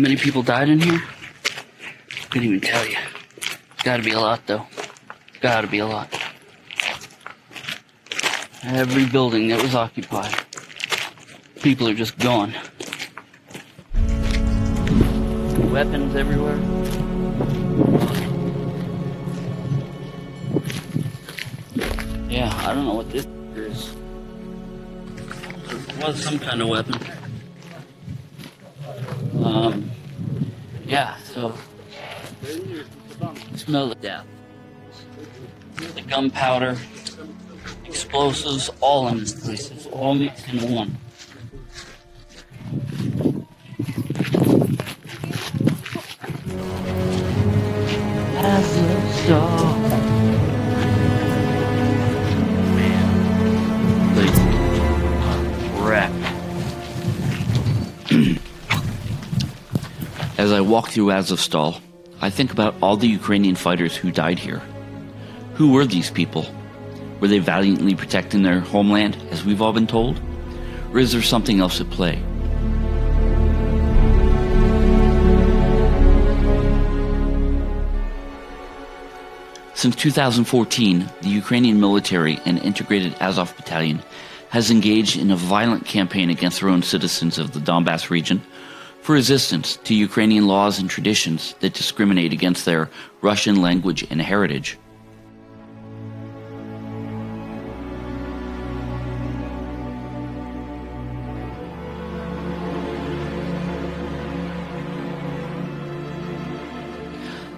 many people died in here? Couldn't even tell you. Gotta be a lot, though. Gotta be a lot. Every building that was occupied. People are just gone. Weapons everywhere. Yeah, I don't know what this is. It was some kind of weapon. Yeah, so smell the death. The gunpowder, explosives, all in this place. It's all mixed in one. As a star. Man, place wrecked. As I walk through Azovstal, I think about all the Ukrainian fighters who died here. Who were these people? Were they valiantly protecting their homeland, as we've all been told? Or is there something else at play? Since 2014, the Ukrainian military and integrated Azov battalion has engaged in a violent campaign against their own citizens of the Donbass region for resistance to Ukrainian laws and traditions that discriminate against their Russian language and heritage.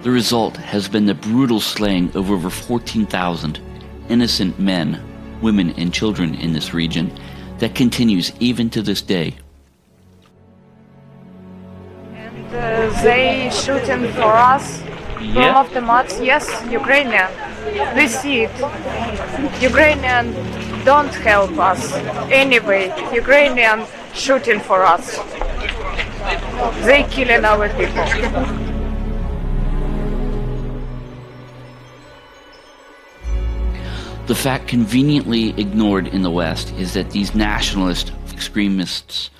The result has been the brutal slaying of over 14,000 innocent men, women, and children in this region that continues even to this day. And they shooting for us from off the mats. Yes, Ukrainian. We see it. Ukrainian don't help us anyway. Ukrainian shooting for us. They killing our people. The fact conveniently ignored in the West is that these nationalist extremists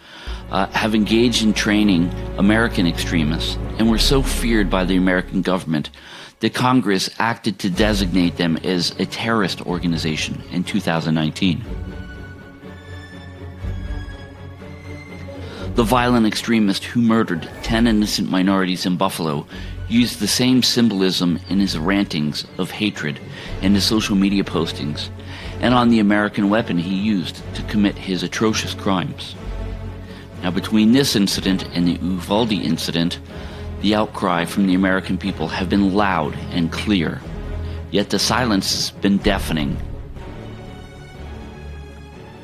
have engaged in training American extremists and were so feared by the American government that Congress acted to designate them as a terrorist organization in 2019. The violent extremist who murdered 10 innocent minorities in Buffalo used the same symbolism in his rantings of hatred in his social media postings and on the American weapon he used to commit his atrocious crimes. Now, between this incident and the Uvalde incident, the outcry from the American people have been loud and clear, yet the silence has been deafening.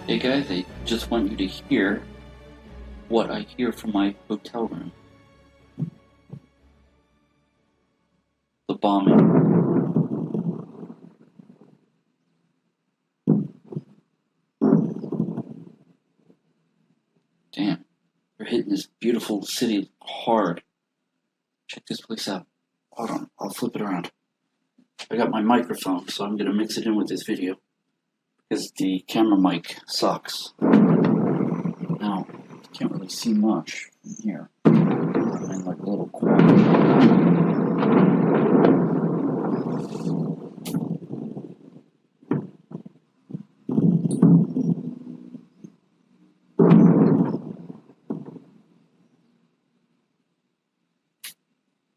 Hey guys, I just want you to hear what I hear from my hotel room. The bombing. Damn, they're hitting this beautiful city hard. Check this place out. Hold on, I'll flip it around. I got my microphone, so I'm gonna mix it in with this video because the camera mic sucks. Now, I can't really see much in here. I'm in like a little corner.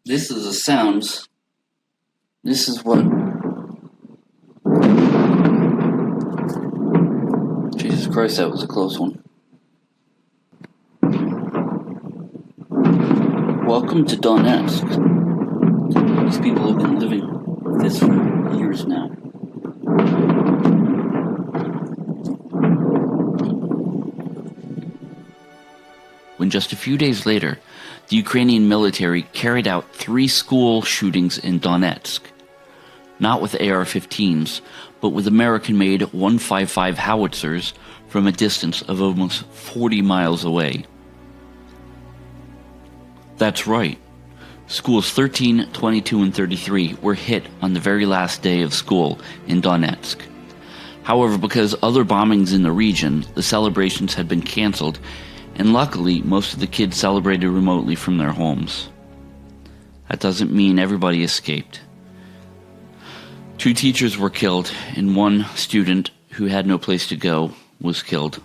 This is the sounds. This is what. Jesus Christ, that was a close one. Welcome to Donetsk. These people have been living with this for years now. When just a few days later, the Ukrainian military carried out 3 school shootings in Donetsk, not with AR-15s, but with American-made 155 howitzers from a distance of almost 40 miles away. That's right. Schools 13, 22, and 33 were hit on the very last day of school in Donetsk. However, because other bombings in the region, the celebrations had been canceled, And luckily, most of the kids celebrated remotely from their homes. That doesn't mean everybody escaped. 2 teachers were killed, and 1 student who had no place to go was killed.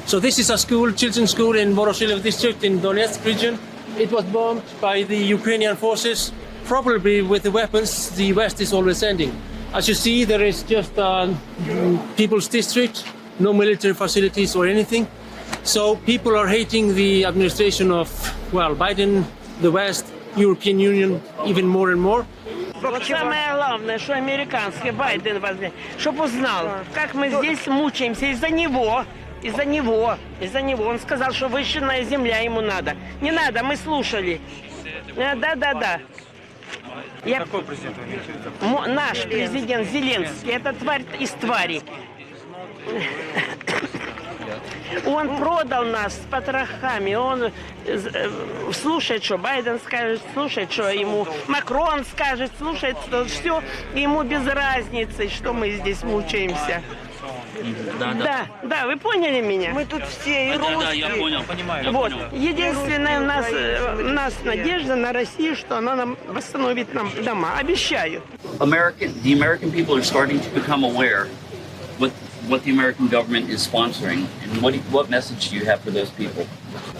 So this is a school, children's school in Voroshilov district in Donetsk region. It was bombed by the Ukrainian forces, probably with the weapons the West is always sending. As you see, there is just people's district, no military facilities or anything. So people are hating the administration of, well, Biden, the West, European Union, even more and more. Вот самое главное, что американский Байден возьми, чтобы узнал, как мы здесь мучаемся из-за него. Он сказал, что высшая земля ему надо. Не надо, мы слушали. Да. Какой президент вы имеете в виду? Наш президент Зеленский, это тварь из твари. Он продал нас с потрохами, он слушает, что Байден скажет, слушает, что ему Макрон скажет, слушает, что все, ему без разницы, что мы здесь мучаемся. Да, вы поняли меня? Мы тут все и русские. Да, я понял. Вот. Единственная у нас надежда на Россию, что она нам восстановит нам дома. Обещаю. The American people are starting to become aware what the American government is sponsoring, and what message do you have for those people?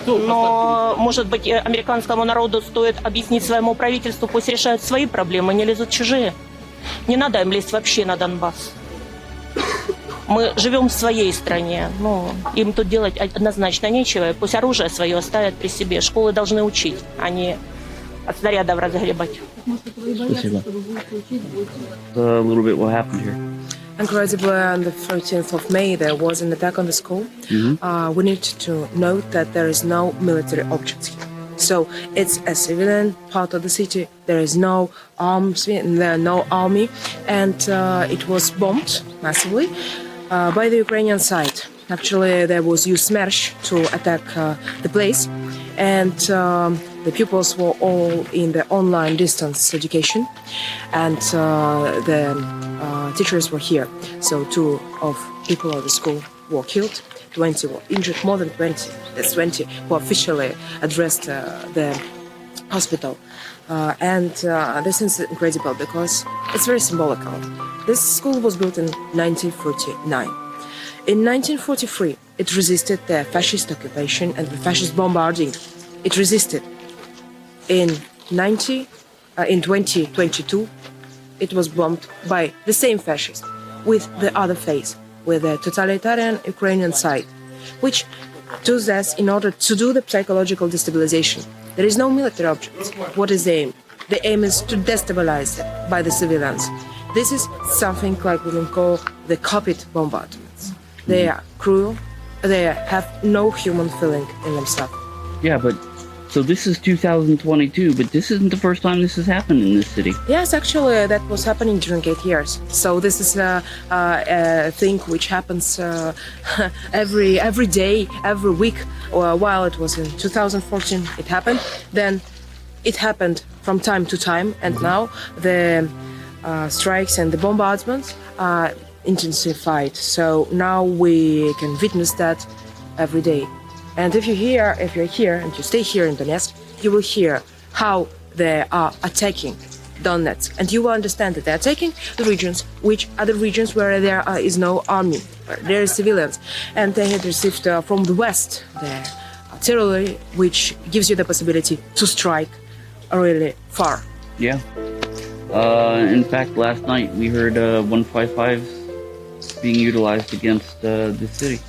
Но, может быть, американскому народу стоит объяснить своему правительству, пусть решают свои проблемы, не лезут чужие. Не надо им лезть вообще на Донбасс. Мы живем в своей стране, им тут делать однозначно нечего. Пусть оружие свое оставят при себе. Школы должны учить, а не от снарядов разгребать. Спасибо. A little bit what happened here. Incredibly, on the 13th of May, there was an attack on the school. We need to note that there is no military objects here. So it's a civilian part of the city. There is no arms, no army, and it was bombed massively by the Ukrainian side. Actually, there was used Smersh to attack the place, and the pupils were all in the online distance education, and the teachers were here. So 2 of people of the school were killed, 20 were injured, more than 20. That's 20 who officially addressed the hospital. And this is incredible because it's very symbolical. This school was built in 1949. In 1943, it resisted the fascist occupation and the fascist bombarding. It resisted. In 2022, it was bombed by the same fascist with the other face, with the totalitarian Ukrainian side, which does this in order to do the psychological destabilization. There is no military object. What is the aim? The aim is to destabilize them by the civilians. This is something like we can call the copied bombardments. They are cruel. They have no human feeling in themselves. Yeah, but so this is 2022, but this isn't the first time this has happened in this city. Yes, actually, that was happening during 8 years. So this is a thing which happens every day, every week. While it was in 2014, it happened. Then it happened from time to time, and now the strikes and the bombardments are intensified. So now we can witness that every day. And if you're here and you stay here in Donetsk, you will hear how they are attacking Donetsk. And you will understand that they're attacking the regions, which are the regions where there is no army, where there are civilians. And they had received from the West the artillery, which gives you the possibility to strike really far. Yeah. In fact, last night we heard 155s being utilized against the city.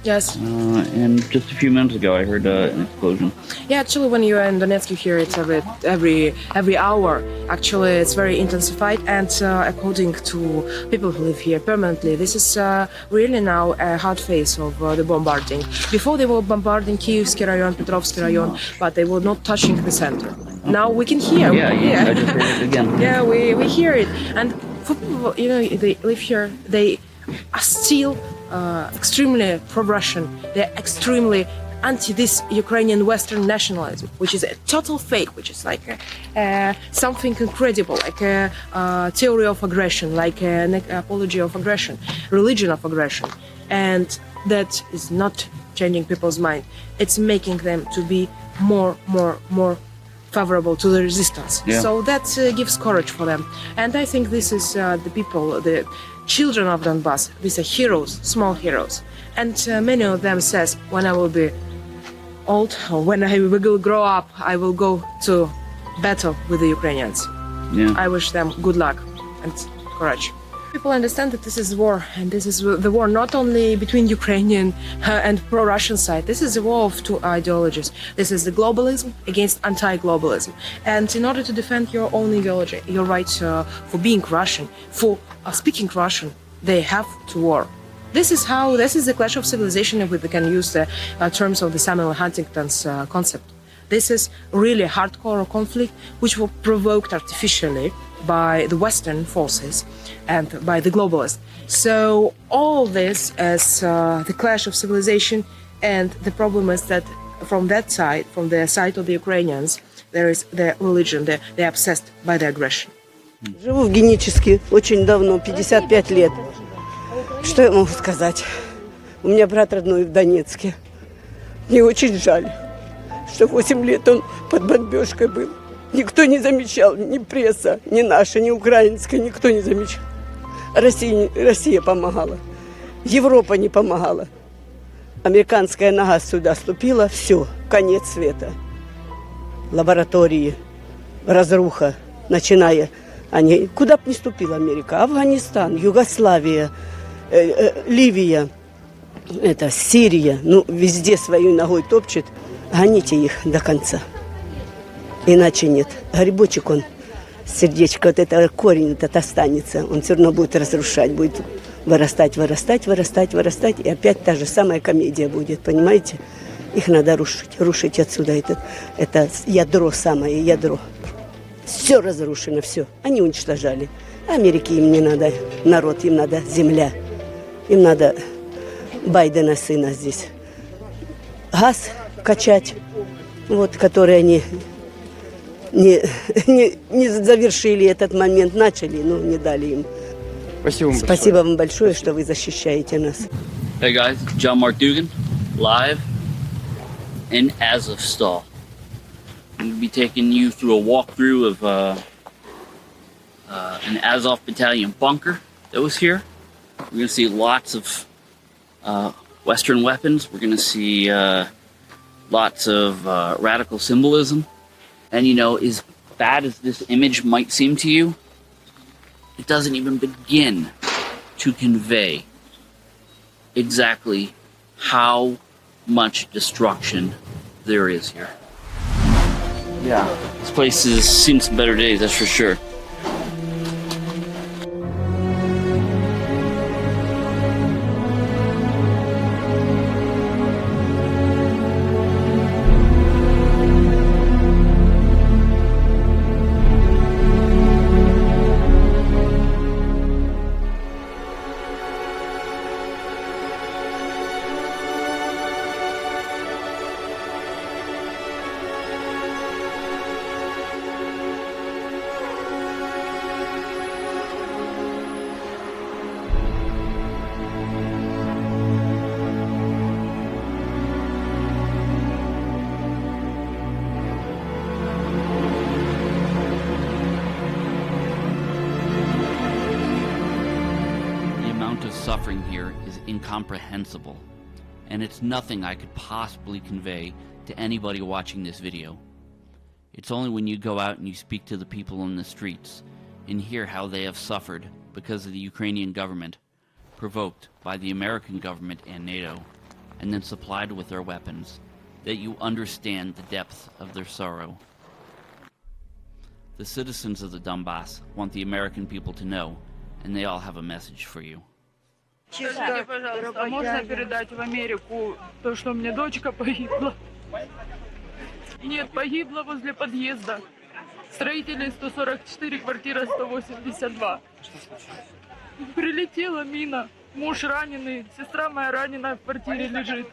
Yes. And just a few minutes ago, I heard an explosion. Yeah, actually, when you are in Donetsk, you hear it every hour. Actually, it's very intensified, and according to people who live here permanently, this is really now a hard phase of the bombarding. Before they were bombarding Kievsky Rayon, Petrovsky Rayon, but they were not touching the center. Now we can hear. Yeah, I just heard it again. Yeah, we hear it, and for people, they live here, they are still extremely pro-Russian. They're extremely anti this Ukrainian Western nationalism, which is a total fake, which is like something incredible, like a theory of aggression, like an apology of aggression, religion of aggression. And that is not changing people's mind. It's making them to be more favorable to the resistance. Yeah. So that gives courage for them. And I think this is the people, the children of Donbass. These are heroes, small heroes. And many of them says, when I will be old, or when I will grow up, I will go to battle with the Ukrainians. Yeah. I wish them good luck and courage. People understand that this is war, and this is the war not only between Ukrainian and pro-Russian side. This is a war of two ideologies. This is the globalism against anti-globalism. And in order to defend your own ideology, your right for being Russian, for speaking Russian, they have to war. This is the clash of civilization, if we can use the terms of the Samuel Huntington's concept. This is really a hardcore conflict which was provoked artificially by the Western forces and by the globalists. So all this is the clash of civilization, and the problem is that from that side, from the side of the Ukrainians, there is the religion, they're obsessed by the aggression. Живу в Геническе очень давно, 55 лет. Что я могу сказать? У меня брат родной в Донецке. Мне очень жаль, что 8 лет он под бомбежкой был. Никто не замечал, ни пресса, ни наша, ни украинская, никто не замечал. Россия помогала, Европа не помогала. Американская нога сюда ступила, все, конец света. Лаборатории, разруха, начиная. Они, куда бы ни ступила Америка, Афганистан, Югославия, Ливия, Сирия, везде своей ногой топчет. Гоните их до конца. Иначе нет. Грибочек, он, сердечко, вот это корень этот останется. Он все равно будет разрушать, будет вырастать. И опять та же самая комедия будет, понимаете? Их надо рушить отсюда. Это ядро, самое ядро. Все разрушено, все. Они уничтожали. Америке им не надо, народ, им надо земля. Им надо Байдена сына здесь. Газ качать, вот, который они не завершили этот момент, начали, но не дали им. Спасибо вам большое, что вы защищаете нас. Hey guys, John Mark Dugan, live in Azovstal. I'm going to be taking you through a walkthrough of an Azov battalion bunker that was here. We're going to see lots of Western weapons. We're going to see lots of radical symbolism. And you know, as bad as this image might seem to you, it doesn't even begin to convey exactly how much destruction there is here. Yeah, this place has seen some better days, that's for sure. Suffering here is incomprehensible, and it's nothing I could possibly convey to anybody watching this video. It's only when you go out and you speak to the people in the streets and hear how they have suffered because of the Ukrainian government, provoked by the American government and NATO, and then supplied with their weapons, that you understand the depth of their sorrow. The citizens of the Donbass want the American people to know, and they all have a message for you. Скажите, пожалуйста, можно передать в Америку то, что мне дочка погибла? Нет, погибла возле подъезда. Строителей 144, квартира 182. Прилетела мина. Муж раненый, сестра моя раненая в квартире лежит.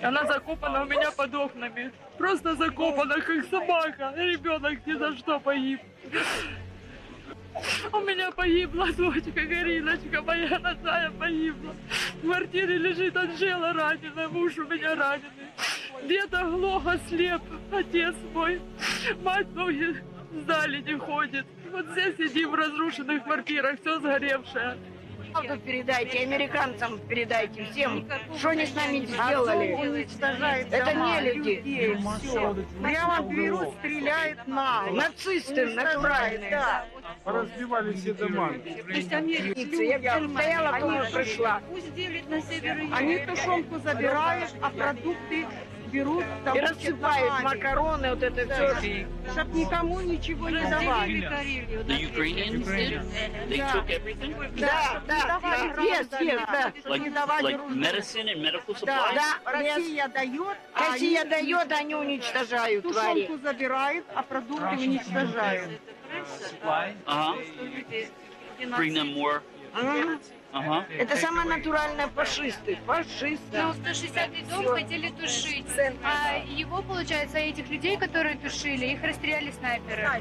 Она закопана у меня под окнами. Просто закопана, как собака. Ребенок ни за что погиб. У меня погибла дочка, Гориночка, моя родная погибла. В квартире лежит Анжела раненая, муж у меня раненый. Дед оглох, ослеп, отец мой. Мать ноги сдали, не ходит. Вот здесь сидим в разрушенных квартирах, все сгоревшее. Правду передайте, американцам передайте всем, что они с нами сделали. Это не люди. Прямо берут, стреляют на нацисты натуральные. Разбивали все дома. Я стояла, тоже пришла. Они тушенку забирают, а продукты берут И рассыпают макароны, вот это все. чтобы никому ничего не давали. The Ukrainians did? They took everything? Да, есть, да. Like medicine and medical supplies? Да, Россия дает, Россия дает, они уничтожают твари. тушенку забирают, а продукты уничтожают. Uh-huh. Bring them more. Uh-huh. Это самые натуральные фашисты. Фашисты. Ну, 160-й дом хотели тушить, а его, получается, этих людей, которые тушили, их расстреляли снайперы.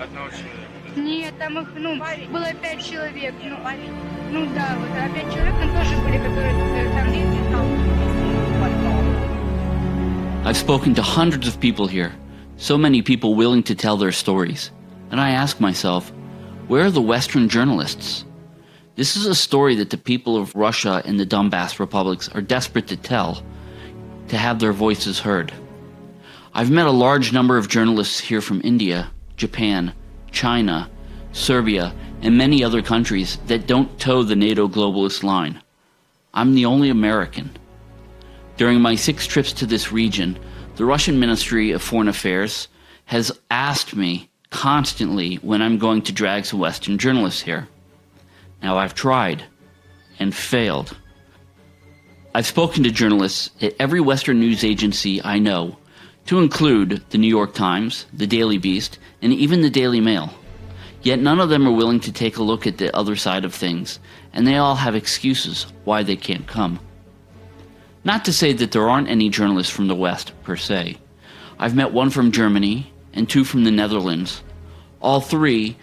Одного человека. Нет, там их, было 5 человек. Ну да, вот, а 5 человек там тоже были, которые там. I've spoken to hundreds of people here, so many people willing to tell their stories. And I ask myself, where are the Western journalists? This is a story that the people of Russia and the Donbass republics are desperate to tell, to have their voices heard. I've met a large number of journalists here from India, Japan, China, Serbia, and many other countries that don't toe the NATO globalist line. I'm the only American. During my 6 trips to this region, the Russian Ministry of Foreign Affairs has asked me constantly when I'm going to drag some Western journalists here. Now, I've tried and failed. I've spoken to journalists at every Western news agency I know, to include the New York Times, the Daily Beast, and even the Daily Mail. Yet none of them are willing to take a look at the other side of things, and they all have excuses why they can't come. Not to say that there aren't any journalists from the West, per se. I've met one from Germany and 2 from the Netherlands, all 3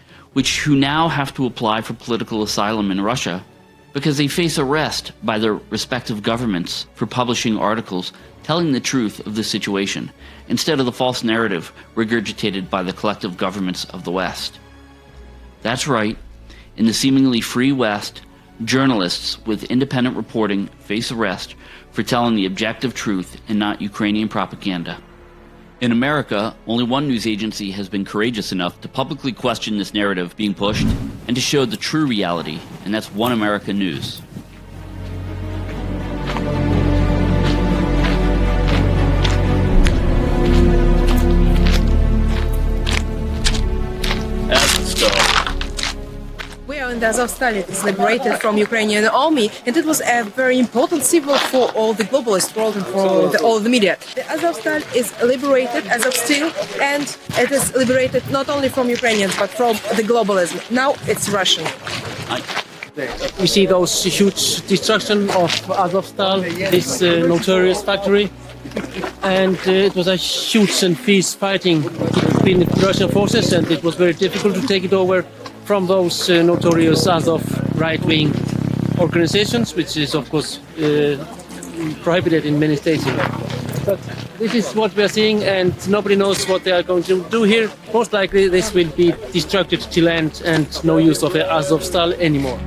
who now have to apply for political asylum in Russia because they face arrest by their respective governments for publishing articles telling the truth of the situation instead of the false narrative regurgitated by the collective governments of the West. That's right, in the seemingly free West, journalists with independent reporting face arrest for telling the objective truth and not Ukrainian propaganda. In America, only one news agency has been courageous enough to publicly question this narrative being pushed and to show the true reality, and that's One America News. We are in the Azovstal. It is liberated from Ukrainian army, and it was a very important symbol for all the globalist world and for all the media. The Azovstal is liberated as of still, and it is liberated not only from Ukrainians but from the globalism. Now it's Russian. We see those huge destruction of Azovstal, this notorious factory, and it was a huge and fierce fighting between the Russian forces, and it was very difficult to take it over from those notorious Azov right-wing organizations, which is of course prohibited in many states. But this is what we are seeing, and nobody knows what they are going to do here. Most likely this will be destructed to land and no use of Azovstal anymore.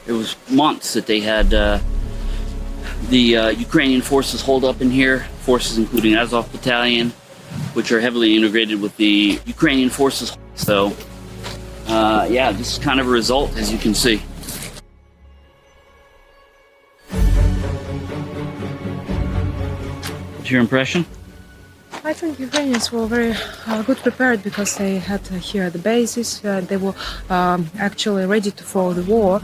It was months that they had the Ukrainian forces holed up in here, forces including Azov Battalion, which are heavily integrated with the Ukrainian forces. So, yeah, this is kind of a result, as you can see. What's your impression? I think Ukrainians were very good prepared because they had here the bases. They were actually ready for the war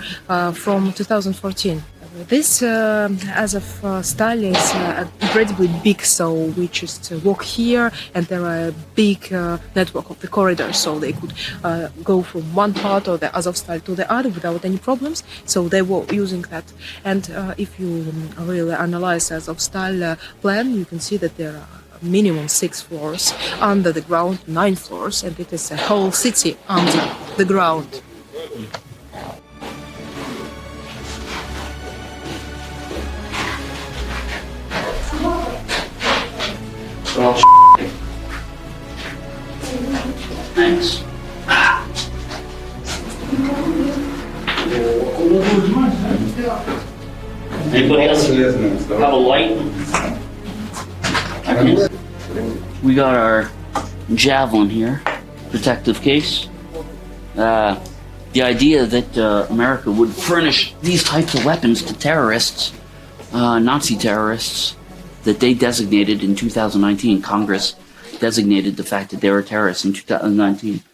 from 2014. This Azovstal is incredibly big, so we just walk here, and there are a big network of the corridors, so they could go from one part of the Azovstal to the other without any problems. So they were using that. And if you really analyze Azovstal plan, you can see that there are minimum 6 floors under the ground, 9 floors, and it is a whole city under the ground. Well, thanks. Anybody else have a light? We got our javelin here, protective case. The idea that America would furnish these types of weapons to terrorists, Nazi terrorists, that they designated in 2019, Congress designated the fact that they were terrorists in 2019.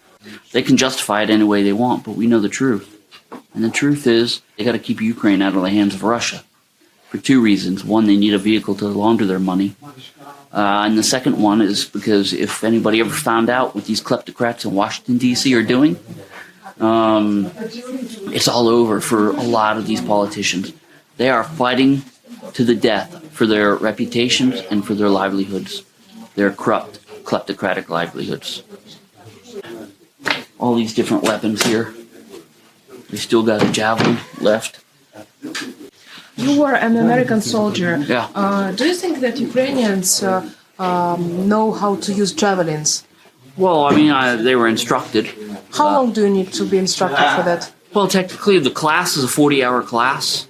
They can justify it any way they want, but we know the truth. And the truth is, they got to keep Ukraine out of the hands of Russia for 2 reasons. One, they need a vehicle to launder their money. And the second one is because if anybody ever found out what these kleptocrats in Washington, D.C. are doing, it's all over for a lot of these politicians. They are fighting to the death for their reputations and for their livelihoods, their corrupt, kleptocratic livelihoods. All these different weapons here. We still got a javelin left. You were an American soldier. Yeah. Do you think that Ukrainians know how to use javelins? Well, I mean, they were instructed. How long do you need to be instructed for that? Well, technically, the class is a 40-hour class,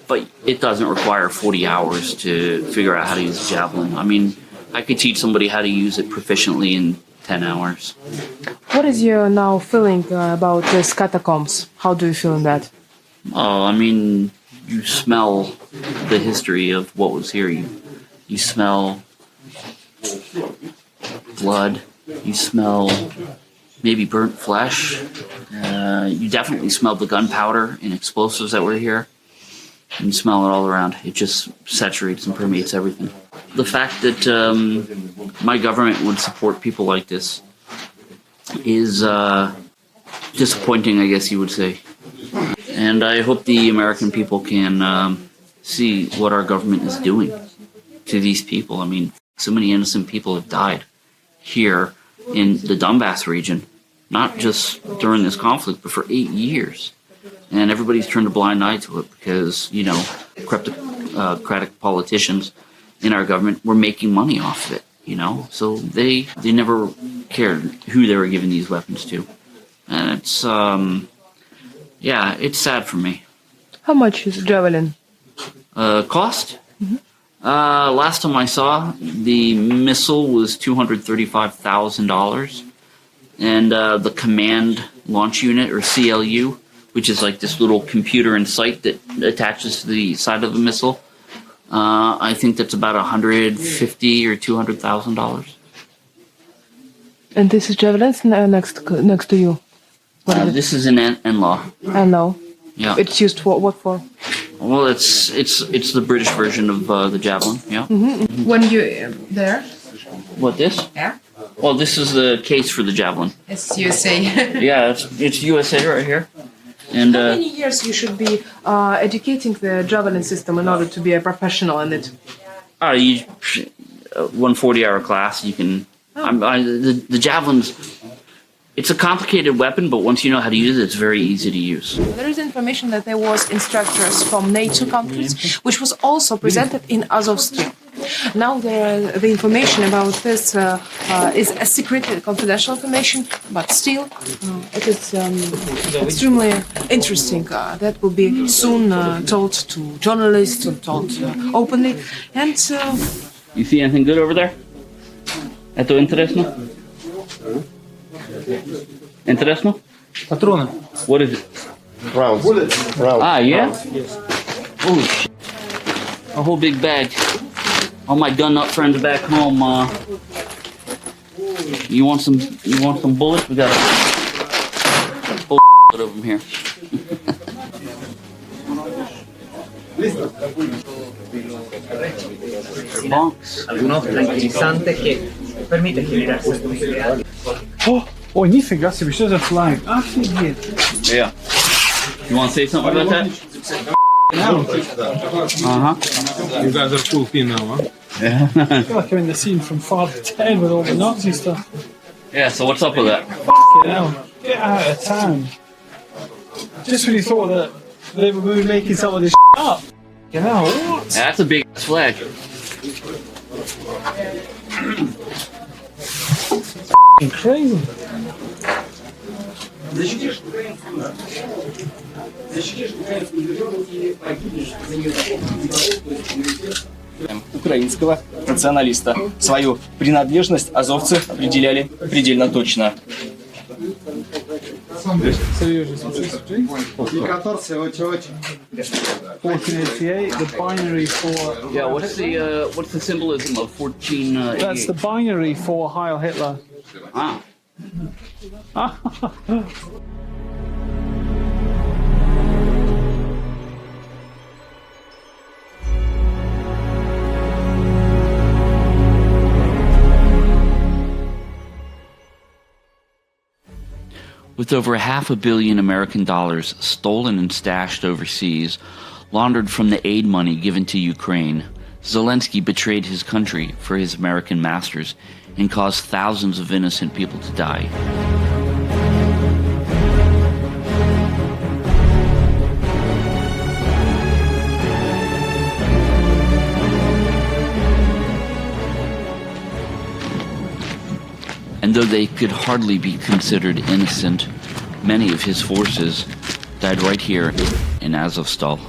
but it doesn't require 40 hours to figure out how to use a javelin. I mean, I could teach somebody how to use it proficiently in 10 hours. What is your now feeling about this catacombs? How do you feel in that? Oh, I mean, you smell the history of what was here. You smell blood. You smell maybe burnt flesh. You definitely smell the gunpowder and explosives that were here. You smell it all around. It just saturates and permeates everything. The fact that my government would support people like this is disappointing, I guess you would say. And I hope the American people can see what our government is doing to these people. I mean, so many innocent people have died here in the Donbass region, not just during this conflict, but for 8 years. And everybody's turned a blind eye to it because, you know, kleptocratic politicians in our government were making money off of it, you know. So they never cared who they were giving these weapons to. And it's, yeah, it's sad for me. How much is a javelin? Cost? Last time I saw, the missile was $235,000. And the command launch unit, or CLU, which is like this little computer and site that attaches to the side of the missile, I think that's about $150,000 or $200,000. And this is javelins next to you. This is an NLAW. I know. Yeah. It's used for what for? Well, it's the British version of the javelin. Yeah. When you there? What, this? Yeah. Well, this is the case for the javelin. It's USA. Yeah, it's USA right here. And how many years you should be educating the javelin system in order to be a professional in it? 140-hour class. You can. The javelins. It's a complicated weapon, but once you know how to use it, it's very easy to use. There is information that there was instructors from NATO countries, which was also presented in Azovstal. Now the information about this is a secret, confidential information, but still it is extremely interesting. That will be soon told to journalists and told openly. And you see anything good over there? Это интересно? Интересно? Патроны. What is it? Rounds. Ah, yeah? Yes. Oh, shit. A whole big bag. All my gun nut friends back home, you want some bullets? We got a whole of them here. Alguno tranquilizante que permite generar estabilidad. Oh, нифига себе, что за флаг? Офигеть. Yeah. You want to say something about that? You guys are cool team now, huh? Yeah. I feel like I'm in the scene from Father Ted with all the Nazi stuff. Yeah, so what's up with that? Fucking hell. Get out of town. Just when you thought that they were making some of this up. You know, what? That's a big flag. Crazy. Украинского националиста. Свою принадлежность азовцы определяли предельно точно. Seriously, 1488, the binary for... Yeah, what's the symbolism of 14? That's the binary for Heil Hitler. Ah. With over $500 million American dollars stolen and stashed overseas, laundered from the aid money given to Ukraine, Zelensky betrayed his country for his American masters and caused thousands of innocent people to die. And though they could hardly be considered innocent, many of his forces died right here in Azovstal.